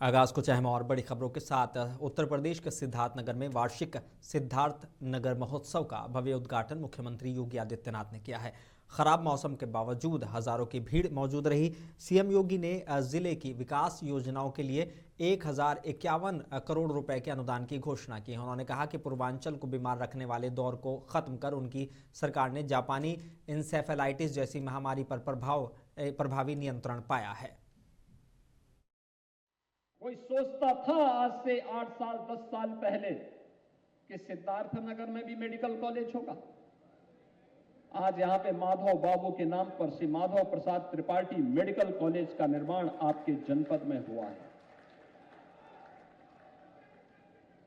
आगाज को चाहे और बड़ी खबरों के साथ उत्तर प्रदेश के सिद्धार्थनगर में वार्षिक सिद्धार्थ नगर महोत्सव का भव्य उद्घाटन मुख्यमंत्री योगी आदित्यनाथ ने किया है। खराब मौसम के बावजूद हजारों की भीड़ मौजूद रही। सीएम योगी ने जिले की विकास योजनाओं के लिए 1051 करोड़ रुपए के अनुदान की घोषणा की है। उन्होंने कहा कि पूर्वांचल को बीमार रखने वाले दौर को खत्म कर उनकी सरकार ने जापानी इंसेफेलाइटिस जैसी महामारी पर प्रभावी नियंत्रण पाया है। कोई सोचता था आज से 8 साल 10 साल पहले कि सिद्धार्थनगर में भी मेडिकल कॉलेज होगा। आज यहां पे माधव बाबू के नाम पर श्री माधव प्रसाद त्रिपाठी मेडिकल कॉलेज का निर्माण आपके जनपद में हुआ है।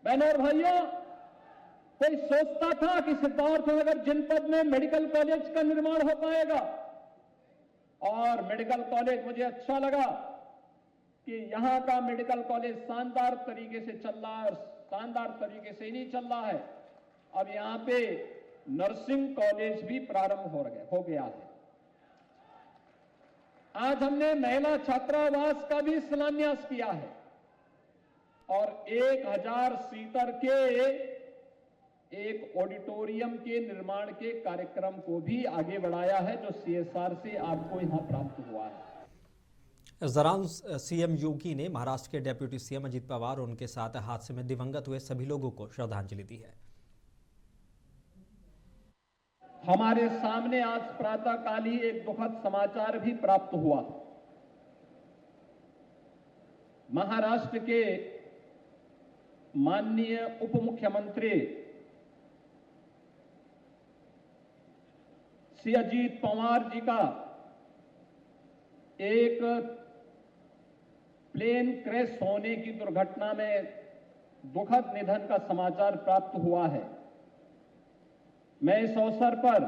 बहनों और भाइयों, कोई सोचता था कि सिद्धार्थनगर जनपद में मेडिकल कॉलेज का निर्माण हो पाएगा? और मेडिकल कॉलेज मुझे अच्छा लगा कि यहां का मेडिकल कॉलेज शानदार तरीके से चल रहा है। और शानदार तरीके से ही नहीं चल रहा है, अब यहां पे नर्सिंग कॉलेज भी प्रारंभ हो गया है। आज हमने महिला छात्रावास का भी शिलान्यास किया है और 1000 सीटर के एक ऑडिटोरियम के निर्माण के कार्यक्रम को भी आगे बढ़ाया है, जो CSR से आपको यहां प्राप्त हुआ है। इस दौरान सीएम योगी ने महाराष्ट्र के डेप्यूटी सीएम अजीत पवार और उनके साथ हादसे में दिवंगत हुए सभी लोगों को श्रद्धांजलि दी है। हमारे सामने आज प्रातःकाल ही एक दुखद समाचार भी प्राप्त हुआ। महाराष्ट्र के माननीय उप मुख्यमंत्री श्री अजीत पवार जी का एक प्लेन क्रैश होने की दुर्घटना में दुखद निधन का समाचार प्राप्त हुआ है। मैं इस अवसर पर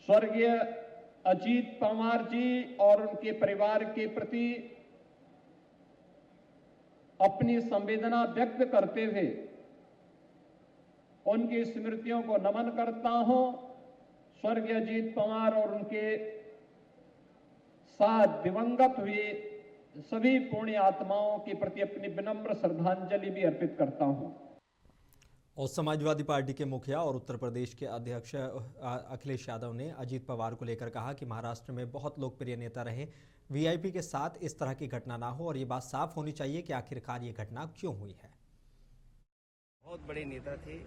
स्वर्गीय अजीत पवार जी और उनके परिवार के प्रति अपनी संवेदना व्यक्त करते हुए उनकी स्मृतियों को नमन करता हूं। स्वर्गीय अजीत पवार और उनके साथ दिवंगत हुए सभी पुण्य आत्माओं के प्रति अपनी विनम्र श्रद्धांजलि भी अर्पित करता हूं। और समाजवादी पार्टी के मुखिया और उत्तर प्रदेश के अध्यक्ष अखिलेश यादव ने अजीत पवार को लेकर कहा कि महाराष्ट्र में बहुत लोकप्रिय नेता रहे, वीआईपी के साथ इस तरह की घटना ना हो और ये बात साफ होनी चाहिए कि आखिरकार ये घटना क्यों हुई है। बहुत बड़े नेता थे,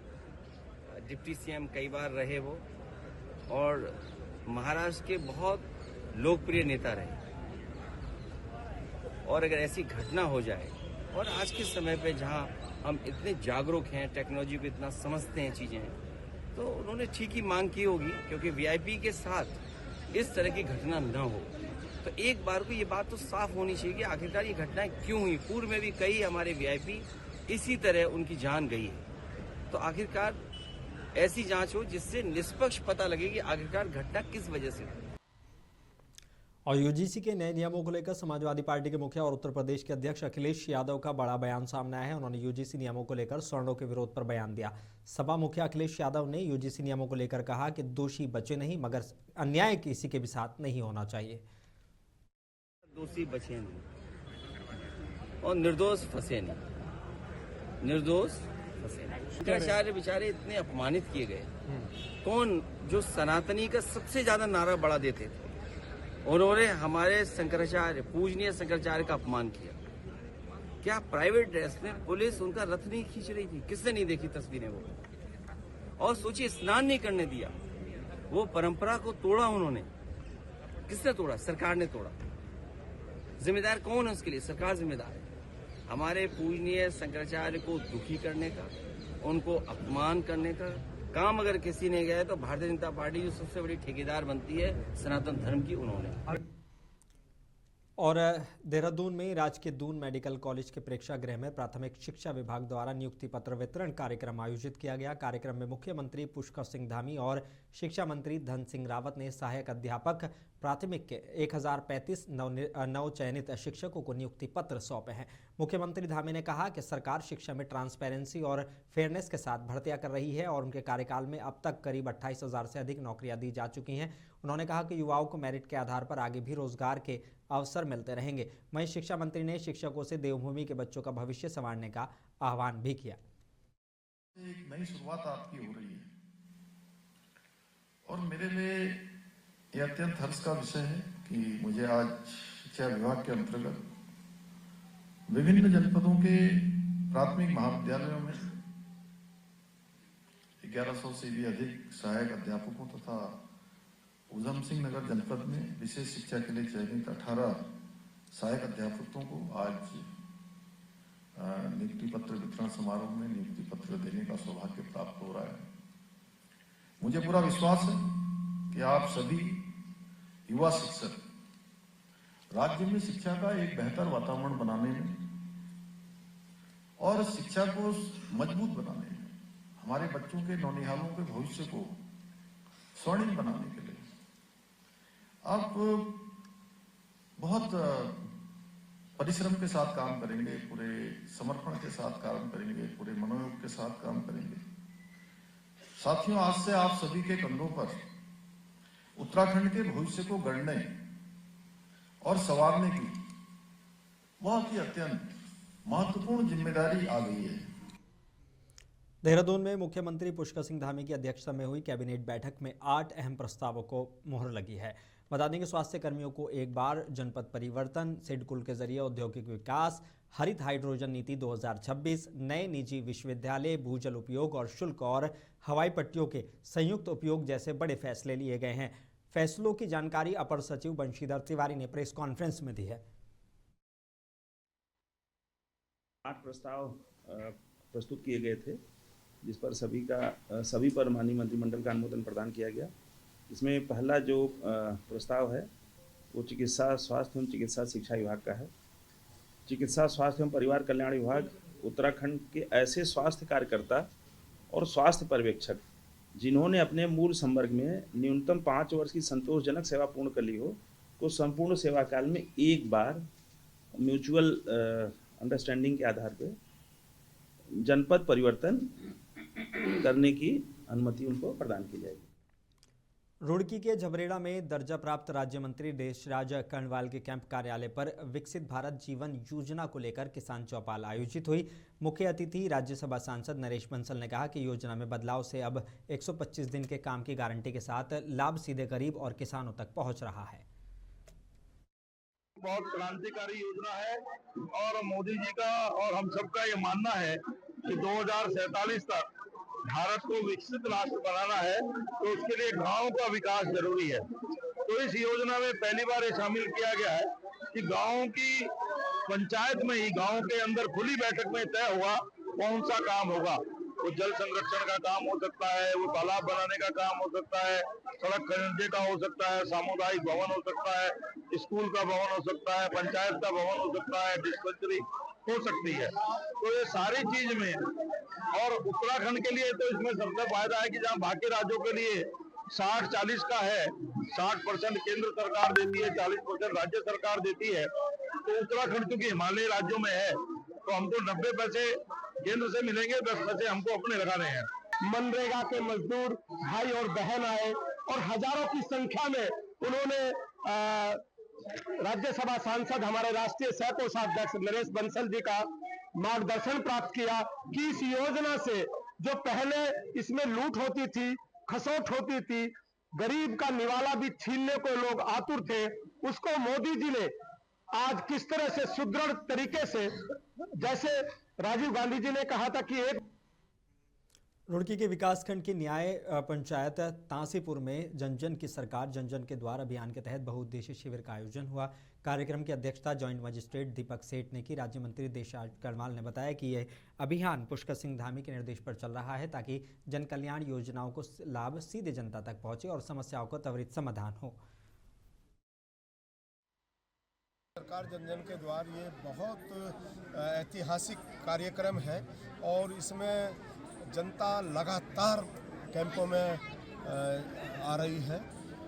डिप्टी सीएम कई बार रहे वो, और महाराष्ट्र के बहुत लोकप्रिय नेता रहे। और अगर ऐसी घटना हो जाए, और आज के समय पे जहां हम इतने जागरूक हैं, टेक्नोलॉजी को इतना समझते हैं चीजें, तो उन्होंने ठीक ही मांग की होगी, क्योंकि वीआईपी के साथ इस तरह की घटना न हो। तो एक बार को ये बात तो साफ होनी चाहिए कि आखिरकार ये घटनाएं क्यों हुई। पूर्व में भी कई हमारे वीआईपी इसी तरह उनकी जान गई है। तो आखिरकार ऐसी जांच हो जिससे निष्पक्ष पता लगे कि आखिरकार घटना किस वजह से हुई। और यूजीसी के नए नियमों को लेकर समाजवादी पार्टी के मुखिया और उत्तर प्रदेश के अध्यक्ष अखिलेश यादव का बड़ा बयान सामने आया है। उन्होंने यूजीसी नियमों को लेकर सवर्णों के विरोध पर बयान दिया। सपा मुखिया अखिलेश यादव ने यूजीसी नियमों को लेकर कहा कि दोषी बचे नहीं, मगर अन्याय किसी के भी साथ नहीं होना चाहिए। दोषी बचे नहीं और निर्दोष फंसे नहीं, निर्दोष फंसे नहीं। शंकराचार्य बेचारे इतने अपमानित किए गए। कौन जो सनातनी का सबसे ज्यादा नारा बड़ा देते थे, उन्होंने हमारे शंकराचार्य, पूजनीय शंकराचार्य का अपमान किया। क्या प्राइवेट ड्रेस में पुलिस उनका रथ नहीं खींच रही थी? किसने नहीं देखी तस्वीरें वो? और सोचिए, स्नान नहीं करने दिया, वो परंपरा को तोड़ा उन्होंने। किसने तोड़ा? सरकार ने तोड़ा। जिम्मेदार कौन है उसके लिए? सरकार जिम्मेदार है। हमारे पूजनीय शंकराचार्य को दुखी करने का, उनको अपमान करने का काम अगर किसी ने गया तो भारतीय जनता पार्टी जो सबसे बड़ी ठेकेदार बनती है सनातन धर्म की, उन्होंने। और देहरादून में राजकीय दून मेडिकल कॉलेज के प्रेक्षागृह में प्राथमिक शिक्षा विभाग द्वारा नियुक्ति पत्र वितरण कार्यक्रम आयोजित किया गया। कार्यक्रम में मुख्यमंत्री पुष्कर सिंह धामी और शिक्षा मंत्री धन सिंह रावत ने सहायक अध्यापक प्राथमिक के 1035 नव चयनित शिक्षकों को नियुक्ति पत्र सौंपे हैं। मुख्यमंत्री धामी ने कहा कि सरकार शिक्षा में ट्रांसपेरेंसी और फेयरनेस के साथ भर्तियां कर रही है और उनके कार्यकाल में अब तक करीब 28,000 से अधिक नौकरियां दी जा चुकी हैं। उन्होंने कहा कि युवाओं को मेरिट के आधार पर आगे भी रोजगार के अवसर मिलते रहेंगे। वहीं शिक्षा मंत्री ने शिक्षकों से देवभूमि के बच्चों का भविष्य संवारने का आह्वान भी किया। एक नई शुरुआत आपकी हो रही है और मेरे लिए यह अत्यंत हर्ष का विषय है कि मुझे आज शिक्षा विभाग के अंतर्गत विभिन्न जनपदों के प्राथमिक महाविद्यालयों में 1100 से भी अधिक सहायक अध्यापकों तथा ऊधम सिंह नगर जनपद में विशेष शिक्षा के लिए चयनित 18 सहायक अध्यापकों को आज नियुक्ति पत्र वितरण समारोह में नियुक्ति पत्र देने का सौभाग्य प्राप्त हो रहा है। मुझे पूरा विश्वास है कि आप सभी युवा शिक्षक राज्य में शिक्षा का एक बेहतर वातावरण बनाने में और शिक्षा को मजबूत बनाने में, हमारे बच्चों के नौनिहालों के भविष्य को स्वर्णिम बनाने के लिए आप बहुत परिश्रम के साथ काम करेंगे, पूरे समर्पण के साथ काम करेंगे, पूरे मनोयोग के साथ काम करेंगे। साथियों, आज से आप सभी के कंधों पर उत्तराखंड के भविष्य को गढ़ने और संवारने की बहुत ही अत्यंत महत्वपूर्ण जिम्मेदारी आ गई है। देहरादून में मुख्यमंत्री पुष्कर सिंह धामी की अध्यक्षता में हुई कैबिनेट बैठक में 8 अहम प्रस्तावों को मुहर लगी है। बता दें कि स्वास्थ्य कर्मियों को एक बार, जनपद परिवर्तन, सिडकुल के जरिए औद्योगिक विकास, हरित हाइड्रोजन नीति 2026, नए निजी विश्वविद्यालय, भूजल उपयोग और शुल्क और हवाई पट्टियों के संयुक्त उपयोग जैसे बड़े फैसले लिए गए हैं। फैसलों की जानकारी अपर सचिव बंशीधर तिवारी ने प्रेस कॉन्फ्रेंस में दी है। 8 प्रस्ताव प्रस्तुत किए गए थे, जिस पर सभी पर माननीय मंत्रिमंडल का अनुमोदन प्रदान किया गया। इसमें पहला जो प्रस्ताव है वो चिकित्सा स्वास्थ्य एवं चिकित्सा शिक्षा विभाग का है। चिकित्सा स्वास्थ्य एवं परिवार कल्याण विभाग उत्तराखंड के ऐसे स्वास्थ्य कार्यकर्ता और स्वास्थ्य पर्यवेक्षक जिन्होंने अपने मूल संवर्ग में न्यूनतम 5 वर्ष की संतोषजनक सेवा पूर्ण कर ली हो, को संपूर्ण सेवा काल में एक बार म्यूचुअल अंडरस्टैंडिंग के आधार पर जनपद परिवर्तन करने की अनुमति उनको प्रदान की जाएगी। रुड़की के झबरेड़ा में दर्जा प्राप्त राज्य मंत्री देशराज कर्णवाल के कैंप कार्यालय पर विकसित भारत जीवन योजना को लेकर किसान चौपाल आयोजित हुई। मुख्य अतिथि राज्यसभा सांसद नरेश बंसल ने कहा कि योजना में बदलाव से अब 125 दिन के काम की गारंटी के साथ लाभ सीधे गरीब और किसानों तक पहुंच रहा है। बहुत क्रांतिकारी योजना है और मोदी जी का और हम सबका ये मानना है कि 2047 तक भारत को विकसित राष्ट्र बनाना है, तो उसके लिए गांव का विकास जरूरी है। तो इस योजना में पहली बार ये शामिल किया गया है कि गांव की पंचायत में ही, गांव के अंदर खुली बैठक में तय हुआ कौन सा काम होगा। वो जल संरक्षण का काम हो सकता है, वो तालाब बनाने का काम हो सकता है, सड़क खंजे का हो सकता है, सामुदायिक भवन हो सकता है, स्कूल का भवन हो सकता है, पंचायत का भवन हो सकता है, डिस्पेंसरी हो सकती है। तो ये सारी चीज में, और उत्तराखंड के लिए तो इसमें सबसे फायदा है कि जहाँ बाकी राज्यों के लिए 60-40 का है, 60% केंद्र सरकार देती है, 40% राज्य सरकार देती है, तो उत्तराखंड क्योंकि हिमालयी राज्यों में है तो हमको 90 पैसे केंद्र से मिलेंगे, 10 पैसे हमको अपने लगाने हैं। मनरेगा के मजदूर भाई और बहन आए और हजारों की संख्या में उन्होंने राज्यसभा सांसद हमारे राष्ट्रीय सह कोषाध्यक्ष नरेश बंसल जी का मार्गदर्शन प्राप्त किया कि इस योजना से जो पहले इसमें लूट होती थी, खसोट होती थी, गरीब का निवाला भी छीनने को लोग आतुर थे, उसको मोदी जी ने आज किस तरह से सुदृढ़ तरीके से, जैसे राजीव गांधी जी ने कहा था कि एक रुड़की के विकासखंड की न्याय पंचायत तांसीपुर में जन जन की सरकार जन जन के द्वार अभियान के तहत बहुउद्देशीय शिविर का आयोजन हुआ। कार्यक्रम की अध्यक्षता जॉइंट मजिस्ट्रेट दीपक सेठ ने की। राज्य मंत्री देशराज कर्णवाल ने बताया कि यह अभियान पुष्कर सिंह धामी के निर्देश पर चल रहा है ताकि जन कल्याण योजनाओं को लाभ सीधे जनता तक पहुंचे और समस्याओं का त्वरित समाधान हो। सरकार जन जन के द्वार ये बहुत ऐतिहासिक कार्यक्रम है और इसमें जनता लगातार कैंपों में आ रही है।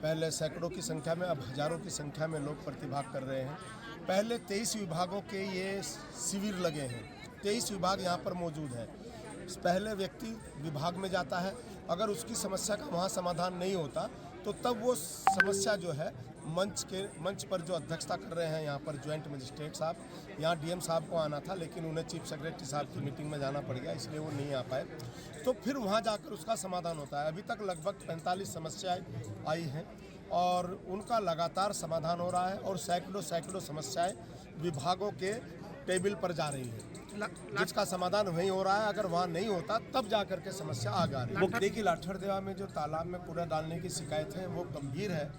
पहले सैकड़ों की संख्या में, अब हज़ारों की संख्या में लोग प्रतिभाग कर रहे हैं। पहले 23 विभागों के ये शिविर लगे हैं, 23 विभाग यहाँ पर मौजूद है। पहले व्यक्ति विभाग में जाता है, अगर उसकी समस्या का वहाँ समाधान नहीं होता तो तब वो समस्या जो है मंच पर जो अध्यक्षता कर रहे हैं यहाँ पर जॉइंट मजिस्ट्रेट साहब, यहाँ डीएम साहब को आना था लेकिन उन्हें चीफ सेक्रेटरी साहब की मीटिंग में जाना पड़ गया, इसलिए वो नहीं आ पाए। तो फिर वहाँ जाकर उसका समाधान होता है। अभी तक लगभग 45 समस्याएं आई हैं और उनका लगातार समाधान हो रहा है और सैकड़ों समस्याएं विभागों के टेबल पर जा रही है, जिसका समाधान वहीं हो रहा है। अगर वहाँ नहीं होता तब जाकर के समस्या आगे आ रही है। देखिए, लाठरदेवा में जो तालाब में कूड़ा डालने की शिकायत है वो गंभीर है।